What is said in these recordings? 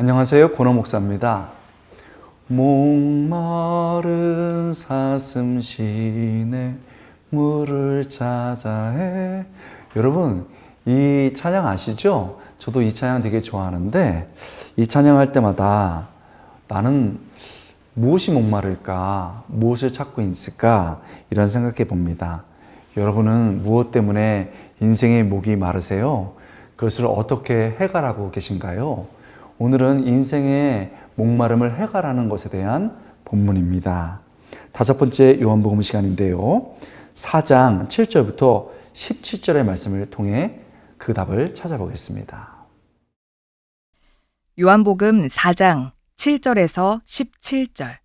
안녕하세요. 권호 목사입니다. 목마른 사슴 시내 물을 찾아해. 여러분, 이 찬양 아시죠? 저도 이 찬양 되게 좋아하는데, 이 찬양할 때마다 나는 무엇이 목마를까? 무엇을 찾고 있을까? 이런 생각해 봅니다. 여러분은 무엇 때문에 인생의 목이 마르세요? 그것을 어떻게 해결하고 계신가요? 오늘은 인생의 목마름을 해결하는 것에 대한 본문입니다. 5번째 요한복음 시간인데요. 4장 7절부터 17절의 말씀을 통해 그 답을 찾아보겠습니다. 요한복음 4장 7절에서 17절.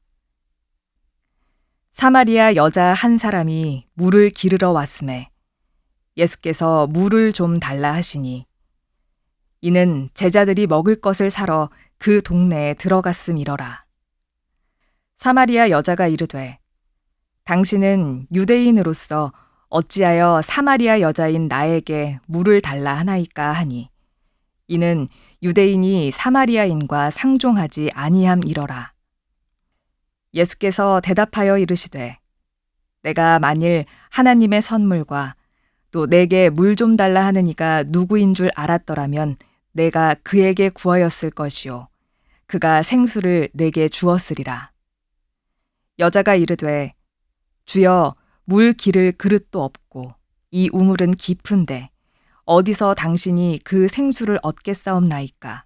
사마리아 여자 한 사람이 물을 기르러 왔음에 예수께서 물을 좀 달라 하시니 이는 제자들이 먹을 것을 사러 그 동네에 들어갔음이러라. 사마리아 여자가 이르되 당신은 유대인으로서 어찌하여 사마리아 여자인 나에게 물을 달라 하나이까 하니 이는 유대인이 사마리아인과 상종하지 아니함이러라. 예수께서 대답하여 이르시되 내가 만일 하나님의 선물과 또 내게 물 좀 달라 하는 이가 누구인 줄 알았더라면 내가 그에게 구하였을 것이요 그가 생수를 내게 주었으리라. 여자가 이르되 주여 물 기를 그릇도 없고 이 우물은 깊은데 어디서 당신이 그 생수를 얻겠사옵나이까.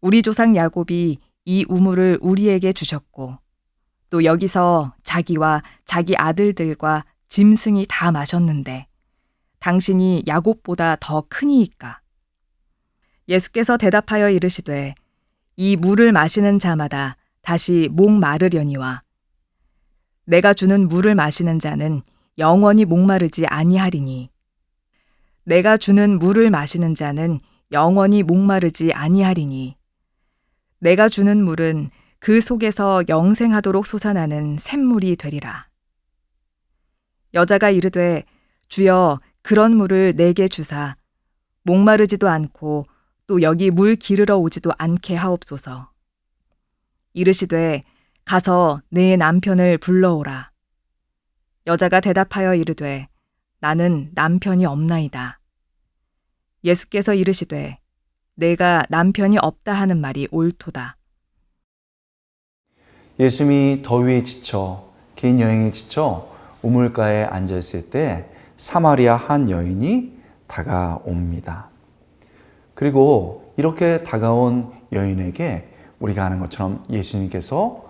우리 조상 야곱이 이 우물을 우리에게 주셨고 또 여기서 자기와 자기 아들들과 짐승이 다 마셨는데 당신이 야곱보다 더 크니이까. 예수께서 대답하여 이르시되 이 물을 마시는 자마다 다시 목 마르려니와 내가 주는 물을 마시는 자는 영원히 목마르지 아니하리니 내가 주는 물을 마시는 자는 영원히 목마르지 아니하리니 내가 주는 물은 그 속에서 영생하도록 솟아나는 샘물이 되리라. 여자가 이르되 주여 그런 물을 내게 주사 목마르지도 않고 또 여기 물 기르러 오지도 않게 하옵소서. 이르시되 가서 내 남편을 불러오라. 여자가 대답하여 이르되 나는 남편이 없나이다. 예수께서 이르시되 내가 남편이 없다 하는 말이 옳도다. 예수님이 더위에 지쳐 긴 여행에 지쳐 우물가에 앉아있을 때 사마리아 한 여인이 다가옵니다. 그리고 이렇게 다가온 여인에게 우리가 아는 것처럼 예수님께서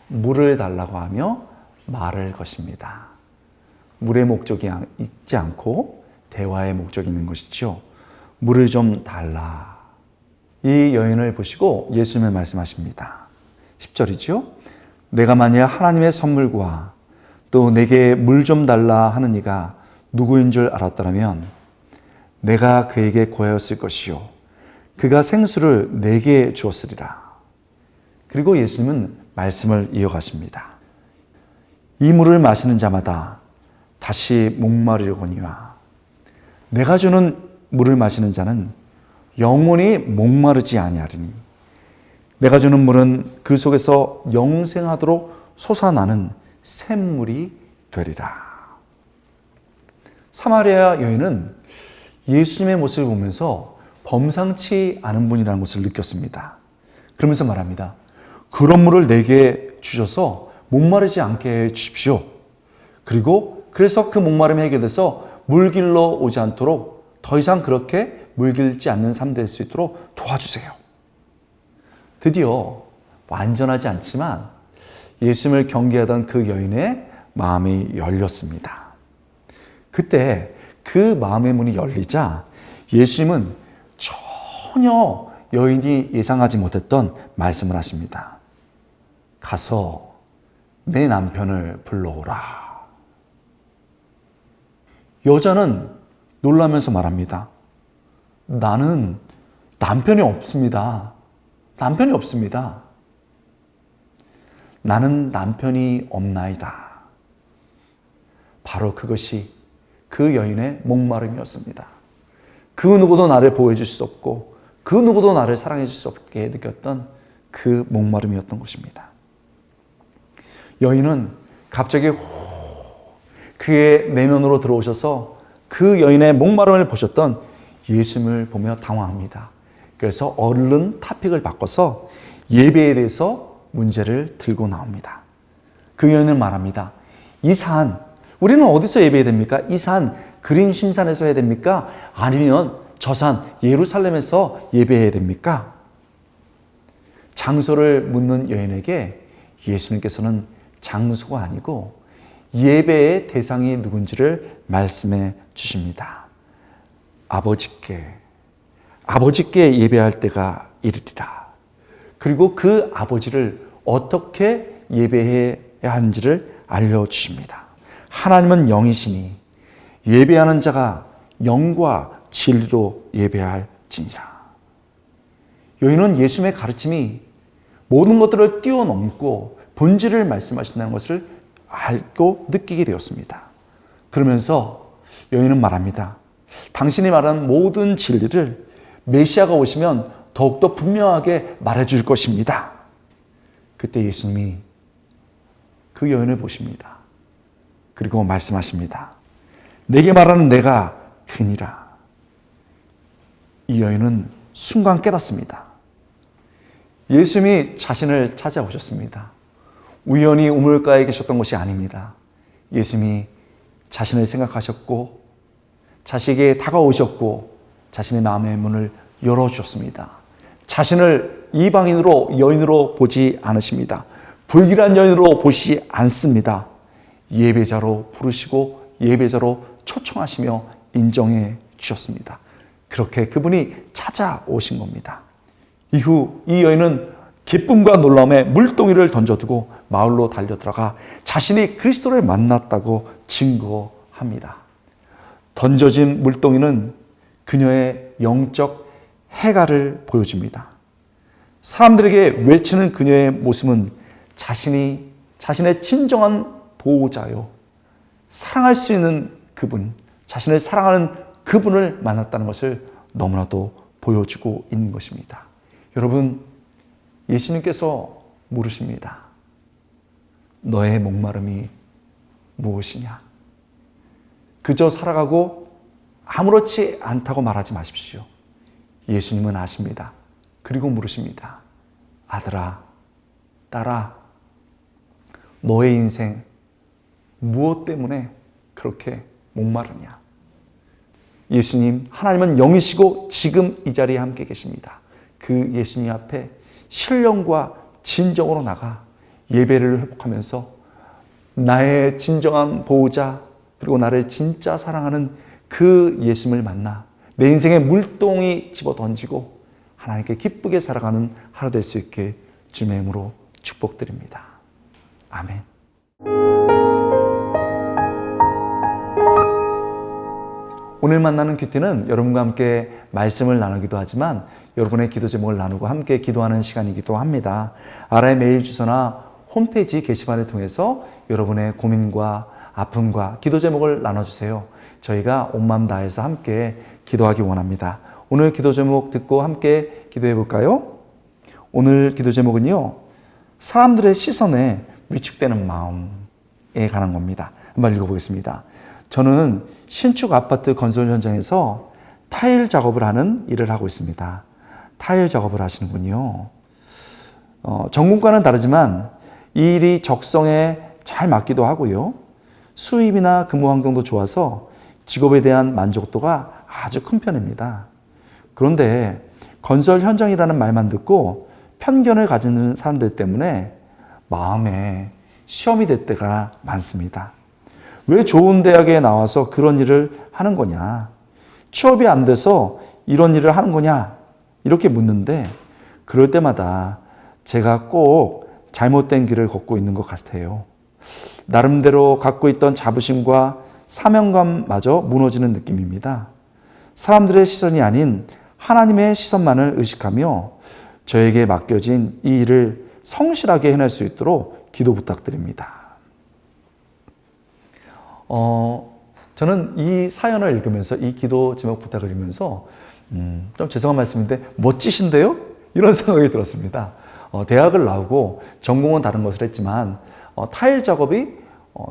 물을 달라고 하며 말을 것입니다. 물의 목적이 있지 않고 대화의 목적이 있는 것이죠. 물을 좀 달라. 이 여인을 보시고 예수님은 말씀하십니다. 10절이죠. 내가 만일 하나님의 선물과 또 내게 물 좀 달라 하는 이가 누구인 줄 알았더라면 내가 그에게 구하였을 것이요 그가 생수를 내게 주었으리라. 그리고 예수님은 말씀을 이어가십니다. 이 물을 마시는 자마다 다시 목마르려거니와 내가 주는 물을 마시는 자는 영원히 목마르지 아니하리니 내가 주는 물은 그 속에서 영생하도록 솟아나는 샘물이 되리라. 사마리아 여인은 예수님의 모습을 보면서 범상치 않은 분이라는 것을 느꼈습니다. 그러면서 말합니다. 그런 물을 내게 주셔서 목마르지 않게 해 주십시오. 그리고 그래서 그 목마름이 해결돼서 물 길러 오지 않도록 더 이상 그렇게 물 길지 않는 삶 될 수 있도록 도와주세요. 드디어 완전하지 않지만 예수님을 경계하던 그 여인의 마음이 열렸습니다. 그때 그 마음의 문이 열리자 예수님은 전혀 여인이 예상하지 못했던 말씀을 하십니다. 가서 내 남편을 불러오라. 여자는 놀라면서 말합니다. 나는 남편이 없습니다. 남편이 없습니다. 나는 남편이 없나이다. 바로 그것이 그 여인의 목마름이었습니다. 그 누구도 나를 보호해 줄 수 없고 그 누구도 나를 사랑해 줄 수 없게 느꼈던 그 목마름이었던 것입니다. 여인은 갑자기 그의 내면으로 들어오셔서 그 여인의 목마름을 보셨던 예수님을 보며 당황합니다. 그래서 얼른 토픽을 바꿔서 예배에 대해서 문제를 들고 나옵니다. 그 여인은 말합니다. 이 산, 우리는 어디서 예배해야 됩니까? 이 산, 그린 심산에서 해야 됩니까? 아니면 저 산, 예루살렘에서 예배해야 됩니까? 장소를 묻는 여인에게 예수님께서는 장소가 아니고 예배의 대상이 누군지를 말씀해 주십니다. 아버지께 예배할 때가 이르리라. 그리고 그 아버지를 어떻게 예배해야 하는지를 알려주십니다. 하나님은 영이시니 예배하는 자가 영과 진리로 예배할지니라. 여인은 예수님의 가르침이 모든 것들을 뛰어넘고 본질을 말씀하신다는 것을 알고 느끼게 되었습니다. 그러면서 여인은 말합니다. 당신이 말한 모든 진리를 메시아가 오시면 더욱더 분명하게 말해줄 것입니다. 그때 예수님이 그 여인을 보십니다. 그리고 말씀하십니다. 내게 말하는 내가 그니라. 이 여인은 순간 깨닫습니다. 예수님이 자신을 찾아오셨습니다. 우연히 우물가에 계셨던 것이 아닙니다. 예수님이 자신을 생각하셨고 자신에게 다가오셨고 자신의 마음의 문을 열어주셨습니다. 자신을 이방인으로 여인으로 보지 않으십니다. 불길한 여인으로 보시지 않습니다. 예배자로 부르시고 예배자로 초청하시며 인정해 주셨습니다. 그렇게 그분이 찾아오신 겁니다. 이후 이 여인은 기쁨과 놀라움에 물동이를 던져두고 마을로 달려들어가 자신이 그리스도를 만났다고 증거합니다. 던져진 물동이는 그녀의 영적 해가를 보여줍니다. 사람들에게 외치는 그녀의 모습은 자신의 진정한 보호자요, 사랑할 수 있는 그분, 자신을 사랑하는 그분을 만났다는 것을 너무나도 보여주고 있는 것입니다. 여러분, 예수님께서 물으십니다. 너의 목마름이 무엇이냐? 그저 살아가고 아무렇지 않다고 말하지 마십시오. 예수님은 아십니다. 그리고 물으십니다. 아들아, 딸아, 너의 인생 무엇 때문에 그렇게 목마르냐? 예수님, 하나님은 영이시고 지금 이 자리에 함께 계십니다. 그 예수님 앞에 신령과 진정으로 나가 예배를 회복하면서 나의 진정한 보호자 그리고 나를 진짜 사랑하는 그 예수님을 만나 내 인생에 물동이 집어 던지고 하나님께 기쁘게 살아가는 하루 될 수 있게 주님의 이름으로 축복드립니다. 아멘. 오늘 만나는 큐티는 여러분과 함께 말씀을 나누기도 하지만 여러분의 기도 제목을 나누고 함께 기도하는 시간이기도 합니다. 아라의 메일 주소나 홈페이지 게시판을 통해서 여러분의 고민과 아픔과 기도 제목을 나눠주세요. 저희가 온 마음 다해서 함께 기도하기 원합니다. 오늘 기도 제목 듣고 함께 기도해 볼까요? 오늘 기도 제목은요, 사람들의 시선에 위축되는 마음에 관한 겁니다. 한번 읽어보겠습니다. 저는 신축 아파트 건설 현장에서 타일 작업을 하는 일을 하고 있습니다. 타일 작업을 하시는군요. 전공과는 다르지만 이 일이 적성에 잘 맞기도 하고요. 수입이나 근무 환경도 좋아서 직업에 대한 만족도가 아주 큰 편입니다. 그런데 건설 현장이라는 말만 듣고 편견을 가지는 사람들 때문에 마음에 시험이 될 때가 많습니다. 왜 좋은 대학에 나와서 그런 일을 하는 거냐? 취업이 안 돼서 이런 일을 하는 거냐? 이렇게 묻는데 그럴 때마다 제가 꼭 잘못된 길을 걷고 있는 것 같아요. 나름대로 갖고 있던 자부심과 사명감마저 무너지는 느낌입니다. 사람들의 시선이 아닌 하나님의 시선만을 의식하며 저에게 맡겨진 이 일을 성실하게 해낼 수 있도록 기도 부탁드립니다. 저는 이 사연을 읽으면서 이 기도 제목 부탁을 읽으면서 좀 죄송한 말씀인데 멋지신데요? 이런 생각이 들었습니다. 대학을 나오고 전공은 다른 것을 했지만 타일 작업이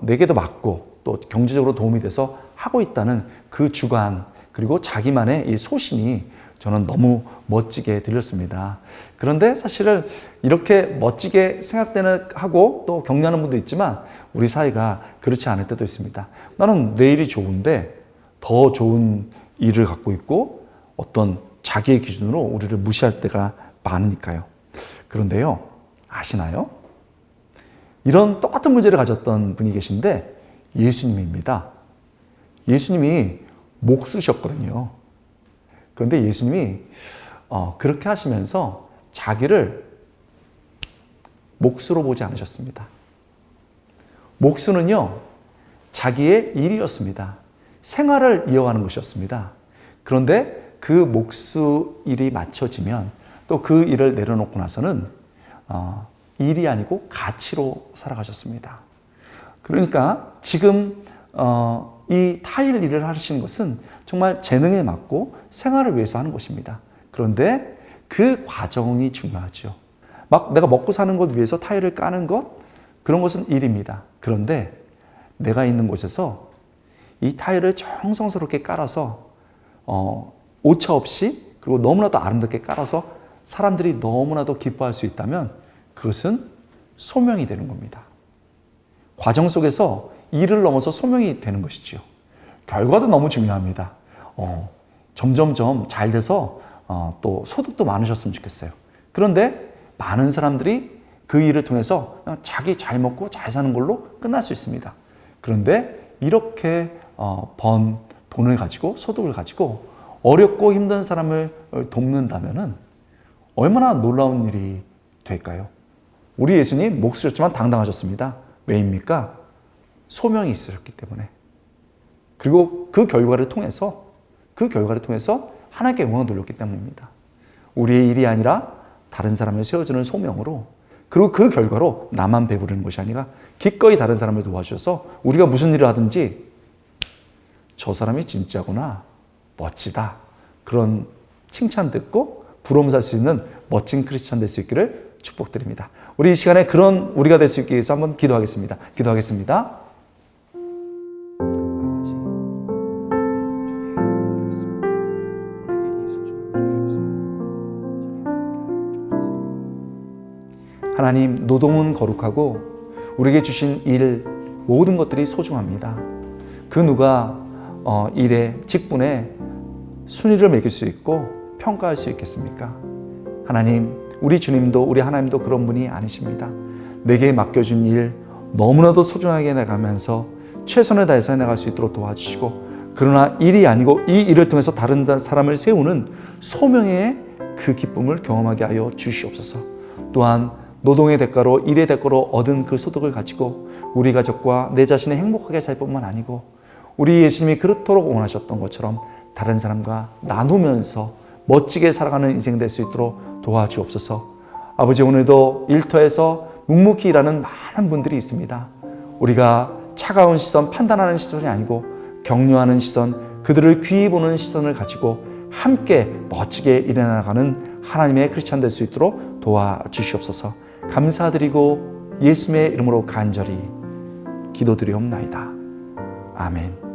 내게도 맞고 또 경제적으로 도움이 돼서 하고 있다는 그 주관, 그리고 자기만의 이 소신이 저는 너무 멋지게 들렸습니다. 그런데 사실은 이렇게 멋지게 생각되는 하고 또 격려하는 분도 있지만 우리 사이가 그렇지 않을 때도 있습니다. 나는 내 일이 좋은데 더 좋은 일을 갖고 있고 어떤 자기의 기준으로 우리를 무시할 때가 많으니까요. 그런데요, 아시나요? 이런 똑같은 문제를 가졌던 분이 계신데 예수님입니다. 예수님이 목수셨거든요. 그런데 예수님이 그렇게 하시면서 자기를 목수로 보지 않으셨습니다. 목수는요, 자기의 일이었습니다. 생활을 이어가는 것이었습니다. 그런데 그 목수 일이 마쳐지면 또 그 일을 내려놓고 나서는 일이 아니고 가치로 살아가셨습니다. 그러니까 지금 이 타일 일을 하시는 것은 정말 재능에 맞고 생활을 위해서 하는 것입니다. 그런데 그 과정이 중요하죠. 막 내가 먹고 사는 것 위해서 타일을 까는 것, 그런 것은 일입니다. 그런데 내가 있는 곳에서 이 타일을 정성스럽게 깔아서 오차 없이, 그리고 너무나도 아름답게 깔아서 사람들이 너무나도 기뻐할 수 있다면 그것은 소명이 되는 겁니다. 과정 속에서 일을 넘어서 소명이 되는 것이지요. 결과도 너무 중요합니다. 점점점 잘 돼서 또 소득도 많으셨으면 좋겠어요. 그런데 많은 사람들이 그 일을 통해서 그냥 자기 잘 먹고 잘 사는 걸로 끝날 수 있습니다. 그런데 이렇게 번 돈을 가지고, 소득을 가지고 어렵고 힘든 사람을 돕는다면은 얼마나 놀라운 일이 될까요? 우리 예수님 목수셨지만 당당하셨습니다. 왜입니까? 소명이 있으셨기 때문에. 그리고 그 결과를 통해서 하나님께 영광을 돌렸기 때문입니다. 우리의 일이 아니라 다른 사람을 세워주는 소명으로, 그리고 그 결과로 나만 배부르는 것이 아니라 기꺼이 다른 사람을 도와주셔서 우리가 무슨 일을 하든지 저 사람이 진짜구나, 멋지다, 그런 칭찬 듣고 부러움 살 수 있는 멋진 크리스찬 될 수 있기를 축복드립니다. 우리 이 시간에 그런 우리가 될 수 있기 위해서 한번 기도하겠습니다. 기도하겠습니다. 하나님, 노동은 거룩하고 우리에게 주신 일, 모든 것들이 소중합니다. 그 누가 일에, 직분에 순위를 매길 수 있고 평가할 수 있겠습니까? 하나님, 우리 주님도, 우리 하나님도 그런 분이 아니십니다. 내게 맡겨준 일 너무나도 소중하게 나가면서 최선을 다해서 해나갈 수 있도록 도와주시고, 그러나 일이 아니고 이 일을 통해서 다른 사람을 세우는 소명의 그 기쁨을 경험하게 하여 주시옵소서. 또한 노동의 대가로, 일의 대가로 얻은 그 소득을 가지고 우리 가족과 내 자신을 행복하게 살 뿐만 아니고 우리 예수님이 그렇도록 원하셨던 것처럼 다른 사람과 나누면서 멋지게 살아가는 인생 될 수 있도록 도와주옵소서. 아버지, 오늘도 일터에서 묵묵히 일하는 많은 분들이 있습니다. 우리가 차가운 시선, 판단하는 시선이 아니고 격려하는 시선, 그들을 귀히 보는 시선을 가지고 함께 멋지게 일해나가는 하나님의 크리스찬 될 수 있도록 도와주시옵소서. 감사드리고 예수님의 이름으로 간절히 기도드리옵나이다. 아멘.